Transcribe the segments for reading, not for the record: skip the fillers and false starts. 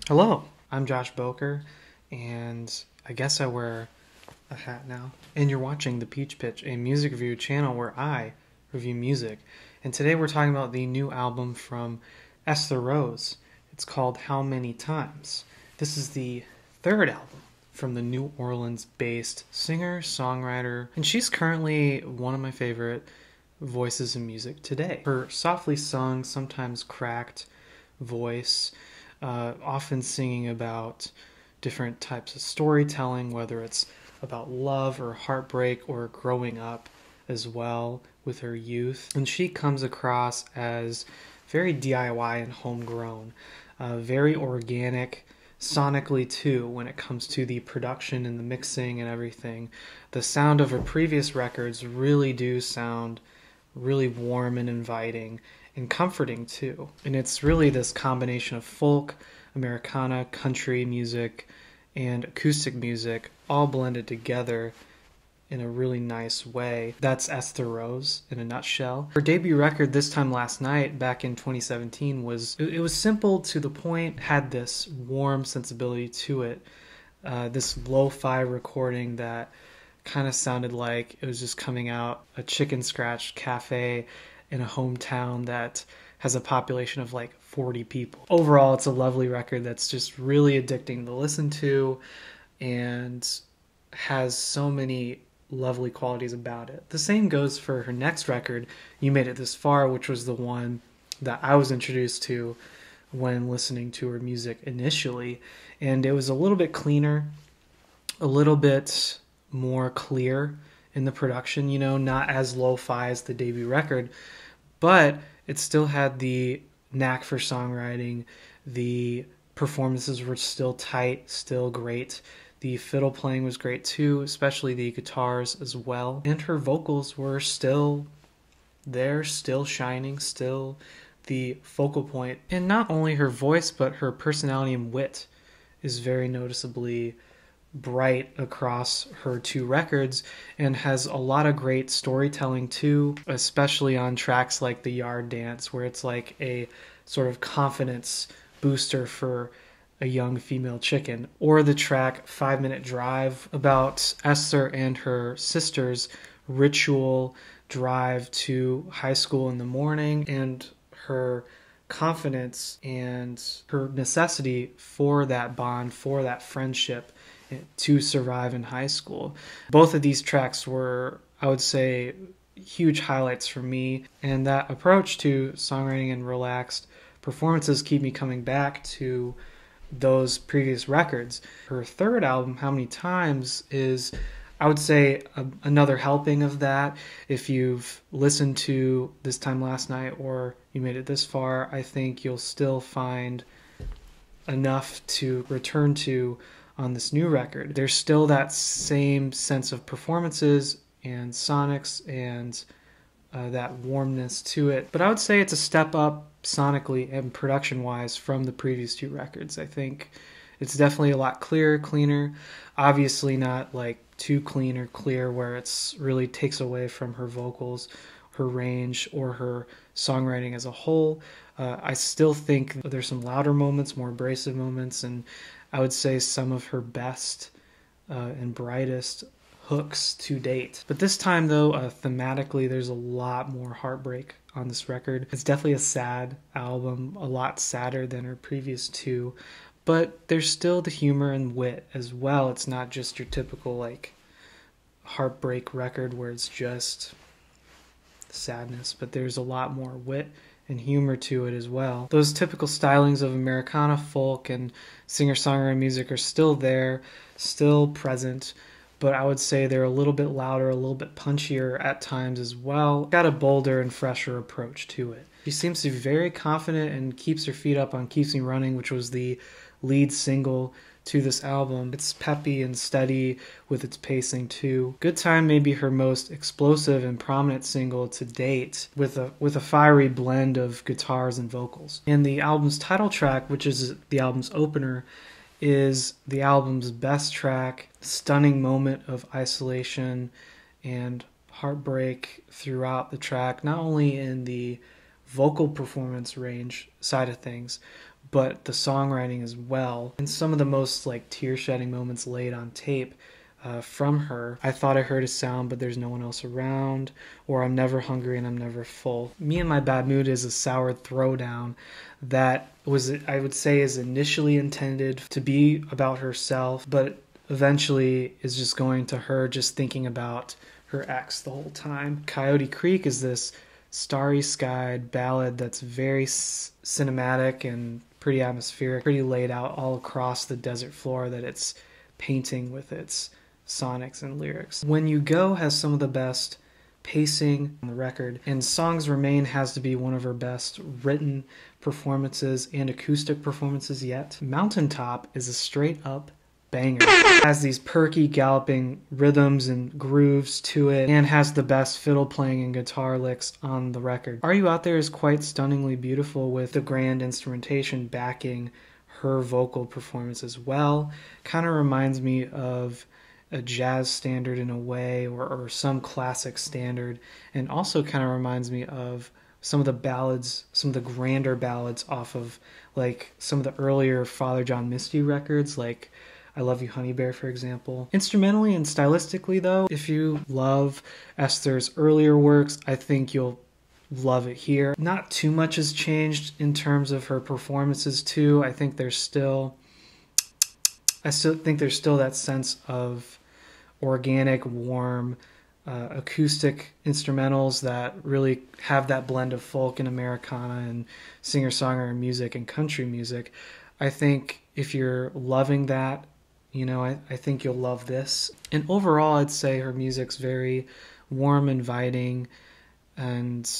Hello, I'm Josh Boker, and I guess I wear a hat now. And you're watching The Peach Pitch, a music review channel where I review music. And today we're talking about the new album from Esther Rose. It's called How Many Times. This is the third album from the New Orleans-based singer-songwriter, and she's currently one of my favorite voices in music today. Her softly sung, sometimes cracked voice, often singing about different types of storytelling, whether it's about love or heartbreak or growing up as well with her youth. And she comes across as very DIY and homegrown, very organic sonically too when it comes to the production and the mixing and everything. The sound of her previous records really do sound really warm and inviting and comforting too. And it's really this combination of folk, Americana, country music, and acoustic music all blended together in a really nice way. That's Esther Rose in a nutshell. Her debut record This Time Last Night back in 2017 was simple to the point, had this warm sensibility to it. This lo-fi recording that kind of sounded like it was just coming out a chicken scratch cafe in a hometown that has a population of like 40 people. Overall, it's a lovely record that's just really addicting to listen to and has so many lovely qualities about it. The same goes for her next record, You Made It This Far, which was the one that I was introduced to when listening to her music initially. And it was a little bit cleaner, a little bit more clear in the production, not as lo-fi as the debut record, but it still had the knack for songwriting. The performances were still tight, still great. The fiddle playing was great too, especially the guitars as well. And her vocals were still there, still shining, still the focal point. And not only her voice, but her personality and wit is very noticeably bright across her two records and has a lot of great storytelling too, especially on tracks like The Yard Dance, where it's like a sort of confidence booster for a young female chicken, or the track 5 Minute Drive about Esther and her sister's ritual drive to high school in the morning and her confidence and her necessity for that bond, for that friendship to survive in high school. Both of these tracks were, I would say, huge highlights for me, and that approach to songwriting and relaxed performances keep me coming back to those previous records. Her third album, How Many Times, is, I would say, another helping of that. If you've listened to This Time Last Night or You Made It This Far, I think you'll still find enough to return to on this new record. There's still that same sense of performances and sonics and that warmness to it. But I would say it's a step up sonically and production-wise from the previous two records. I think it's definitely a lot clearer, cleaner. Obviously not like too clean or clear where it's really takes away from her vocals, her range, or her songwriting as a whole. I still think there's some louder moments, more abrasive moments, and I would say some of her best and brightest hooks to date. But this time, though, thematically, there's a lot more heartbreak on this record. It's definitely a sad album, a lot sadder than her previous two, but there's still the humor and wit as well. It's not just your typical, like, heartbreak record where it's just sadness, but there's a lot more wit and humor to it as well. Those typical stylings of Americana, folk, and singer-songwriter music are still there, still present, but I would say they're a little bit louder, a little bit punchier at times as well. Got a bolder and fresher approach to it. She seems to be very confident and keeps her feet up on Keeps Me Running, which was the lead single to this album. It's peppy and steady with its pacing too. Good Time may be her most explosive and prominent single to date, with a fiery blend of guitars and vocals. And the album's title track, which is the album's opener, is the album's best track. Stunning moment of isolation and heartbreak throughout the track, not only in the vocal performance range side of things, but the songwriting as well. And some of the most like tear-shedding moments laid on tape from her. I thought I heard a sound, but there's no one else around, or I'm never hungry and I'm never full. Me and My Bad Mood is a soured throwdown that was, I would say, is initially intended to be about herself, but eventually is just going to her just thinking about her ex the whole time. Coyote Creek is this starry-skied ballad that's very cinematic and pretty atmospheric, pretty laid out all across the desert floor that it's painting with its sonics and lyrics. When You Go has some of the best pacing on the record, and Songs Remain has to be one of her best written performances and acoustic performances yet. Mountaintop is a straight-up banger. It has these perky, galloping rhythms and grooves to it, and has the best fiddle playing and guitar licks on the record. Are You Out There is quite stunningly beautiful with the grand instrumentation backing her vocal performance as well. Kind of reminds me of a jazz standard in a way, or some classic standard, and also kind of reminds me of some of the ballads, some of the grander ballads off of like some of the earlier Father John Misty records, like I Love You Honey Bear, for example. Instrumentally and stylistically though, if you love Esther's earlier works, I think you'll love it here. Not too much has changed in terms of her performances too. I still think there's still that sense of organic, warm, acoustic instrumentals that really have that blend of folk and Americana and singer-songwriter music and country music. I think if you're loving that, I think you'll love this. And overall, I'd say her music's very warm, inviting, and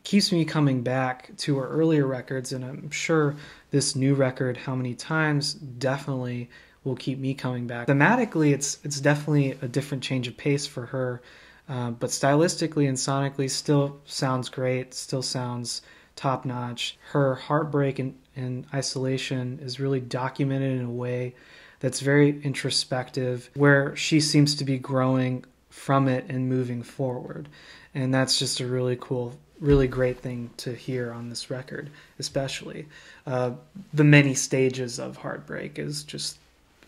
keeps me coming back to her earlier records. And I'm sure this new record, How Many Times, definitely will keep me coming back. Thematically, it's definitely a different change of pace for her, but stylistically and sonically still sounds great, still sounds top-notch. Her heartbreak and isolation is really documented in a way that's very introspective, where she seems to be growing from it and moving forward. And that's just a really cool, really great thing to hear on this record, especially. The many stages of heartbreak is just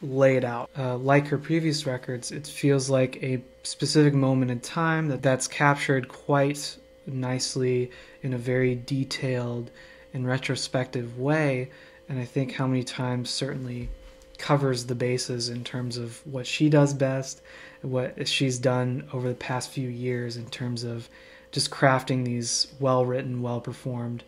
laid out. Like her previous records, it feels like a specific moment in time that's captured quite nicely in a very detailed and retrospective way. And I think How Many Times certainly covers the bases in terms of what she does best, what she's done over the past few years in terms of just crafting these well-written, well-performed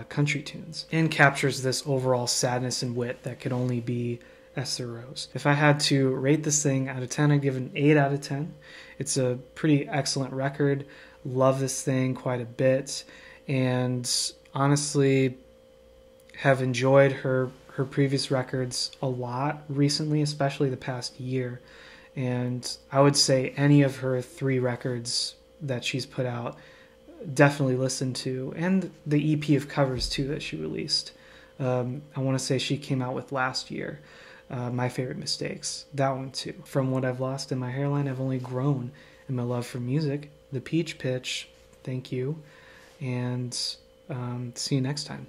country tunes, and captures this overall sadness and wit that could only be Esther Rose. If I had to rate this thing out of 10, I'd give it an 8 out of 10. It's a pretty excellent record. Love this thing quite a bit, and honestly have enjoyed her previous records a lot recently, especially the past year. And I would say any of her 3 records that she's put out, definitely listen to, and the EP of covers too that she released. I want to say she came out with last year. My Favorite Mistakes, that one too. From What I've Lost in My Hairline, I've only grown in my love for music. The Peach Pitch, thank you, and see you next time.